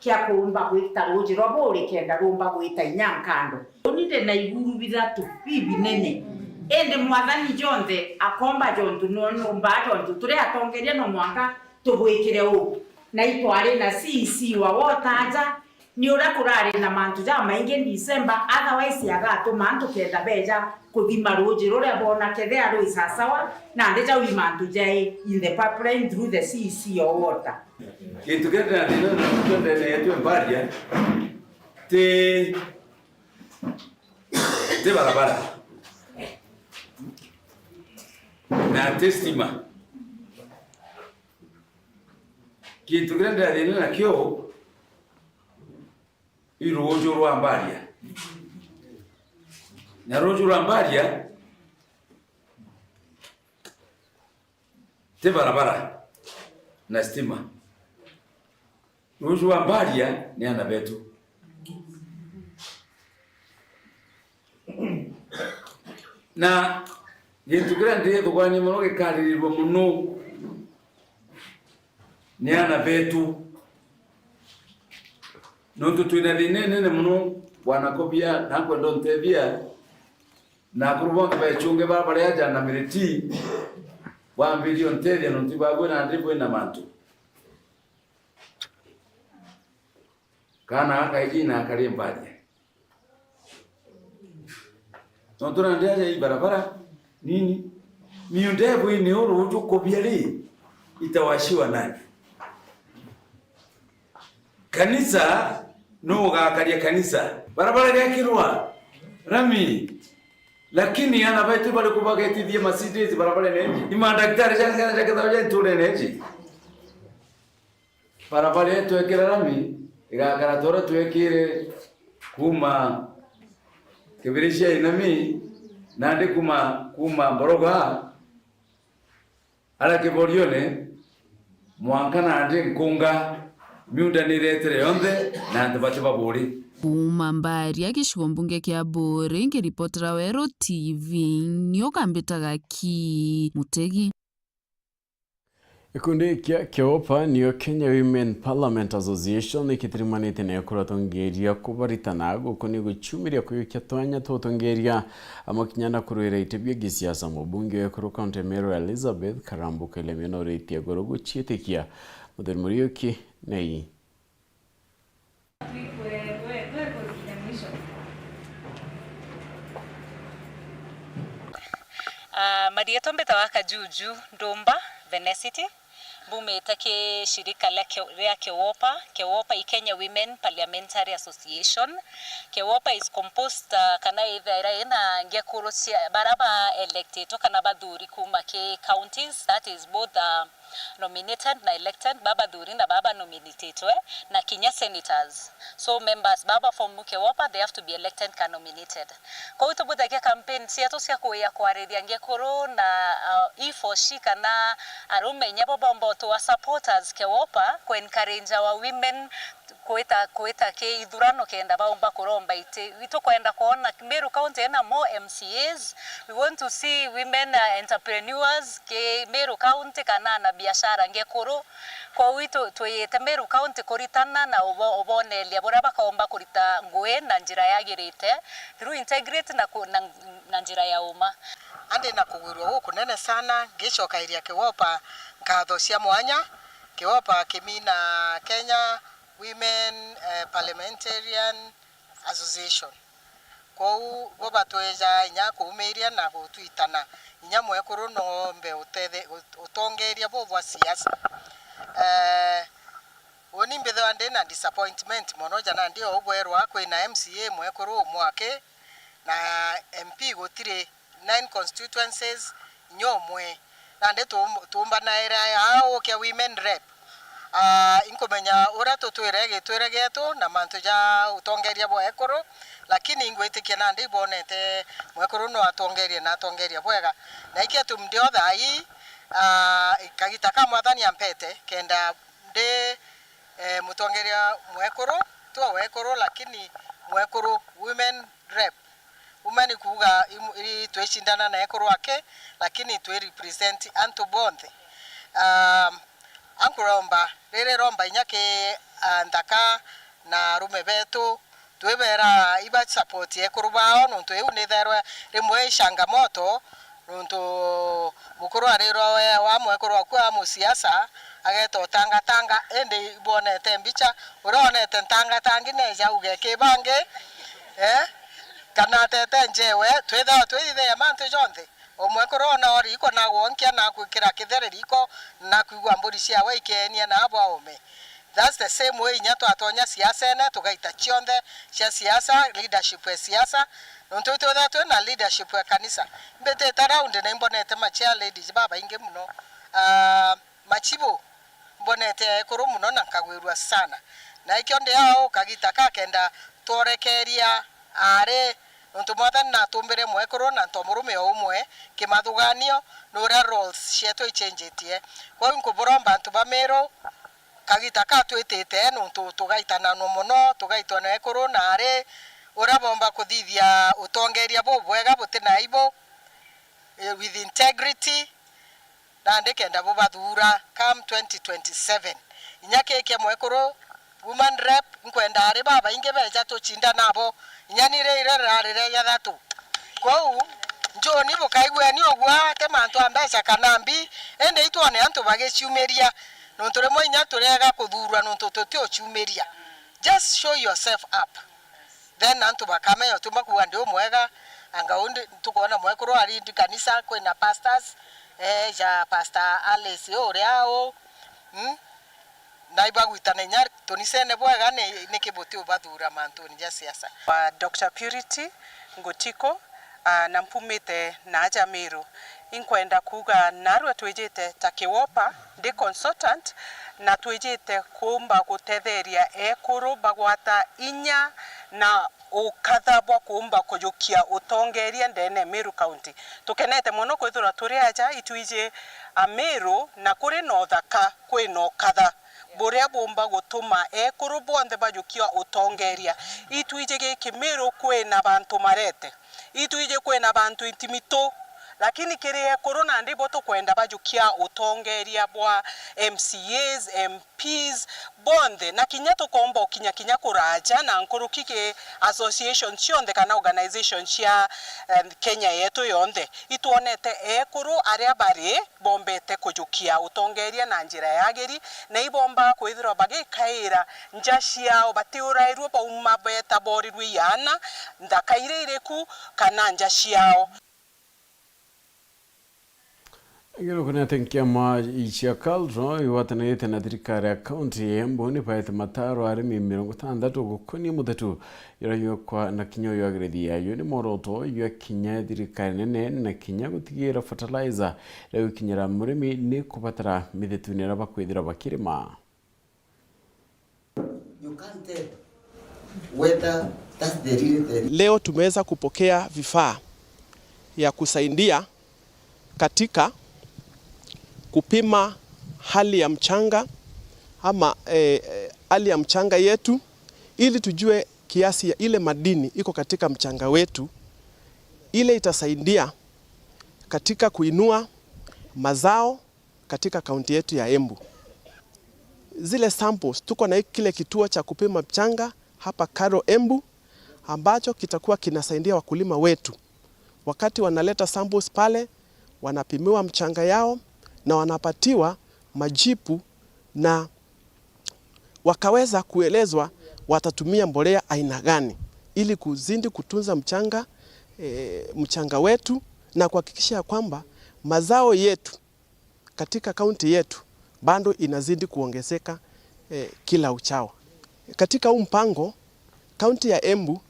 kia kuumba gwita ruji robori kenda rumba gwita inyankando onide na iguru bithatu bibi nene ende mwathani jonde akomba jondu no mba jondu turi atongeria no mwanga tubwikire u na itware na CC wa wotaja ni ura kurare na mantu ja mainge December otherwise yagato mantu kenda beja kuthima ruji rore bona kethea roi sasawa na ndeja wi mantu jai in the pipeline through the CC or water kintu kenda ndio ndene yetu mbaria te barabara na testima kintu grande adene na kyo irojo rwa mbaria na rojo rwa mbaria te barabara na stima rojo rwa mbaria ni ana betu na gintu grande thugwani muno gikaririrwo muno ni ana betu no tutwina dinene muno bwana kobia na kwenda ntebia na kurubonga bachunge barabara ya jana mireti wa milioni ntebia no tibagwe na ndipo ina mantu kana akaijina akalimbaje tontora ndiaje hii barabara nini miundevu ni uru utukobiali itawashiwa nani kanisa no gakaria kanisa barabara ya kirwa rami lakini ana baitu bali kubageti Mercedes barabara neji ni madaktari jana jakataje tule neji barabara yetu ekira rami igakara tora tuekire kuma kibirisha inami nande kuma mboroga ala kiborione mwankana ande nkunga miunda niretere yonde na ndabate baburi kuma mbari agicigo mbunge kia Buri ngiripotera Wero TV niokambitaga ki Mutegi. Ikundi kia Keopa niyo Kenya Women Parliament Association ikitirimanite na kuratongeria kubaritana gukoni guchumiria kuyukia twanya tutongeria amakinyana kuruira itebye gisiasa mubunge wa County Mero Elizabeth Karambuka Elemeno retia gorogu chitikia mudir murioki nei Marieto mbetawaka juju Ndomba Venecity bumeta ke shirika la Keopa i Kenya Women Parliamentary Association. Keopa is composed kana ithera ina ngekurusia baraba elected to kana baduri kuma ke counties, that is both nominated na elected, baba duri na baba nominated na Kenya senators. So members baba from Keopa, they have to be elected ka nominated. Kwa hiyo tubuda ke campaign siato sia kuya kwaredia ngekuru na ifo shika na arume nyabo bombo to supporters Keopa ku encourage our women kuita ke idurano kenda baumba kuromba ite wito kwenda kuona Meru County na more MCAs. We want to see women entrepreneurs ke Meru County kana na biashara ngekuru kwa wito tuyete Meru County kuritana na obone liabora bakaomba kurita ngwe na njira yagirite through integrate na njira ya uma ande na kugurwa huku nene sana gicoka iria Keopa ngatho cia mwanya Keopa kimina Kenya Women Parliamentarian Association. Kou boba tweja inya kuumiria na gutwitana inya mwekuru no mbe utongeria bobwa siasa oni mbethe ndi na disappointment monoja na ndio ubwerwa kwina MCA mwekuru mwake na MP gotire 9 constituencies nyomwe na ndi tumba na era yao kia women rep inkomenya ora tutwire geto na mantu ja utongeria bwekuru lakini ingwitikia na ndi bonete mwekuru no atongeria na atongeria bwega na ikia tumndio thai kagita kama mwathani ampete kenda ndi mutongeria mwekuru to wekuru lakini mwekuru women rep women kuga ili tweshindana na ekuru wake lakini twe represent anto bonde ankuromba rere romba inyake ndaka na rume betu twebera iba support ekuru bao nonto eunetherwa rimwe changamoto nonto mukuru arero wa mwekuru kwa musiasa ageto tanga ende bonete mbicha uronete tanga neja ugeke bange kana tete njewe twithe ya mantu jonde omwekuru na ori iko na wonkia na kwikira kithereri iko na kuigwa mburi cia waikenia na abo ome. That's the same way nyato atonya siasa ene tugaita chionde cia siasa leadership ya siasa nonto twethe na leadership ya kanisa mbete round na imbonete machia ladies baba inge muno machibo mbonete kuru muno na kagwirwa sana na ikionde yao kagita kakenda torekeria are nonto mwathani na tumbire mwekuru na ntomurume umwe kimathuganio nora roles cieto ichenjetie kwa nkuburomba ntu bamero kagita katwitite nonto tugaitana no muno tugaitwa na ekuru na are urabomba kuthithia utongeria bubwega butina ibo with integrity na ndikenda bubathura come 2027 inyake kia mwekuru woman rep nkwenda ari baba inge beja to chinda nabo inyanire irarare ya thatu kwau njoni bukaigwe ni ogwa te mantu ambesha kanambi ende itwane antu bageciumeria nontore mo inya turega kuthurwa nonto totio chumeria just show yourself up then antu bakame yo tumakuwa ndio mwega anga undi tukona mwekuru ari kanisa kwena pastors ja pastor Alice oreao na ibagwitana nyar tonisene bwaga ne kibuti ubathura mantu nja siasa wa Dr. Purity Ngotiko na mpumite na Jamiru inkwenda kuga narwe twejete takiwopa ndi consultant na twejete kumba gutetheria ekuru bagwata inya na ukathabwa kumba kujukia utongeria ndene Meru County tukenete muno kwithura turi aja itwije Meru na kuri no thaka kwino katha buria bomba gutuma ekuru bonde bajukia utongeria itwije giki Meru kwina bantu marete itwije kwina bantu intimito lakini kire corona ndibo to kwenda bajukia utongeria bwa MCAs MPs bonde na kinyato kombo kinya kuraja na nkuru kike association cionde kana organization cia Kenya yetu yonde ituonete ekuru aria bari bombete kujukia utongeria na njira yageri na ibomba kwithira bagikaira njashia obatiurairwo bauma beta borirwi yana ndakaireireku kana njashiao Igero kuna tenkiama ichia kaldro iwatanayete na thirikari ya kaunti ya Embu ni paete mataro arimi 60 gukoni muthatu irayo kwa na kinyo yo agredi yayo ni moroto yo kinya thirikari nene na kinya gutigira fertilizer leo kinyira murimi ni kubatara mithetu ni raba kwithira bakirima you can't tell whether that's the real. Leo tumeweza kupokea vifaa ya kusaidia katika kupima hali ya mchanga ama hali ya mchanga yetu ili tujue kiasi ya ile madini iko katika mchanga wetu. Ile itasaidia katika kuinua mazao katika kaunti yetu ya Embu. Zile samples tuko na kile kituo cha kupima mchanga hapa Karo Embu ambacho kitakuwa kinasaidia wakulima wetu. Wakati wanaleta samples pale wanapimiwa mchanga yao na wanapatiwa majipu na wakaweza kuelezwa watatumia mbolea aina gani ili kuzindi kutunza mchanga wetu na kuhakikisha kwamba mazao yetu katika kaunti yetu bado inazidi kuongezeka kila uchao. Katika huu mpango kaunti ya Embu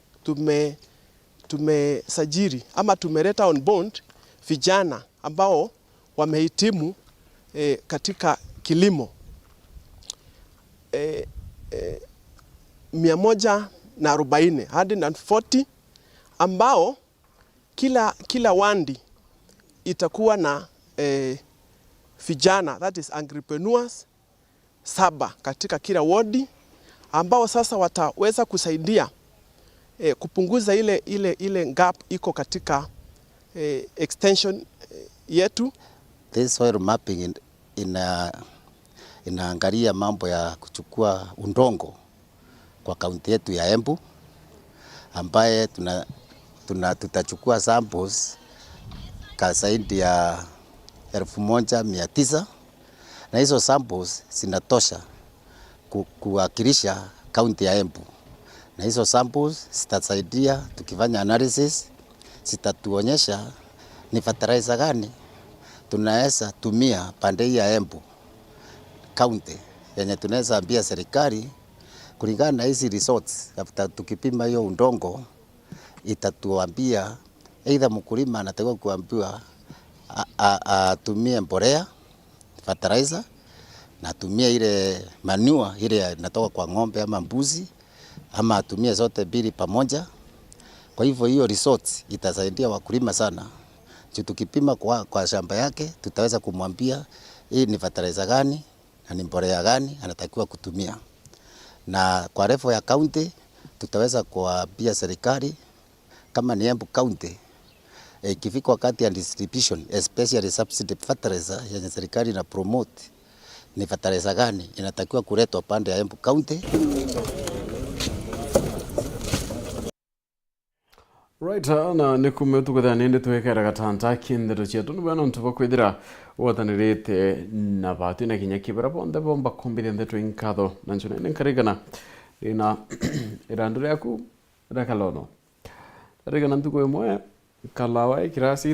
tumesajili ama tumeleta on board vijana ambao wamehitimu katika kilimo 140 ambao kila wandi itakuwa na vijana, that is entrepreneurs 7 katika kila wadi, ambao sasa wataweza kusaidia kupunguza ile gap iko katika extension yetu. This soil mapping inaangalia mambo ya kuchukua udongo kwa kaunti yetu ya Embu, ambaye tutachukua samples zaidi ya 1900 na hizo samples zinatosha kuwakilisha kaunti ya Embu, na hizo samples zitasaidia tukifanya analysis, zitatuonyesha ni fertilizer gani tunaweza tumia pande ya Embu kaunti yenye tunaweza ambia serikali kulingana na hizi results. After tukipima hiyo udongo itatuambia either mkulima anatakiwa kuambiwa atumie mbolea fertilizer na atumie ile manure ile inatoka kwa ng'ombe ama mbuzi, ama atumie zote mbili pamoja. Kwa hivyo hiyo results itasaidia wakulima sana. Tukipima kwa shamba yake tutaweza kumwambia hii ni fertilizer gani na ni mbolea gani anatakiwa kutumia. Na kwa level ya county tutaweza kuambia serikali kama ni Embu County ikifika wakati ya distribution, especially subsidy fertilizer yenye serikali na promote, ni fertilizer gani inatakiwa kuletwa pande ya Embu County. Right, na nikumetu kwa nende tuwekera gatanta kindero chetu nubana ntuba kwidira watanirete na batu na kinyaki barabonde bomba kombidende to inkado nanchune nenkarigana ina irandure yaku rakalono rigana ntuko emoe kalawa ikirasi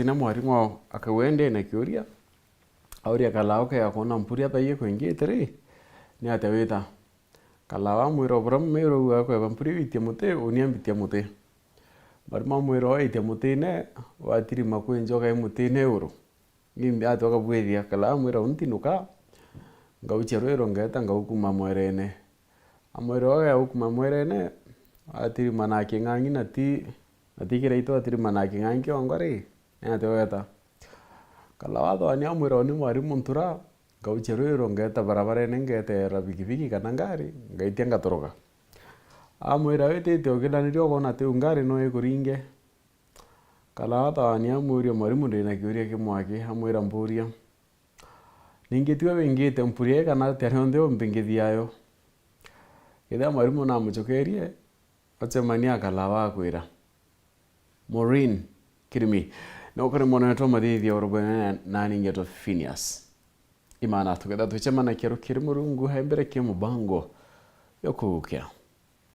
na mwarimu akawende na kioria auria kalawa ka yakona mpuria taye ko ingetere ni ataweta kalawa mwiro bram mwiro wa ko bampuri itiamute oniambitimute barma mwiro itiamute ne watiri makwenjo ka imute ne uro ngimbi atoka bweria kalawa mwiro untinuka ngauchero ngeta ngaukuma mwerene amwiro ya ukuma mwerene atiri manaki ngangi nati kireito atiri manaki ngangi ongore ataweta kalawa to ani amwiro ni mwarimu ntura gauchero ngeta barabara nengete rabikibiki kana ngari ngaitia ngatoroka amwira wete teogela nirio kona te ngari no ekuringe kala ta ni amwira mwarimu ndina kiuria kimwaki amwira mburia ningetiwa wengete mpuria kana terionde ombengithiayo kitha mwarimu na muchokerie ochemania kalawa kwira Maureen Kirimi no kare moneto madithi orobena nani ngeto Phineas imana tukeda tuchemana kero kiri murungu hembere ke mubango yokukia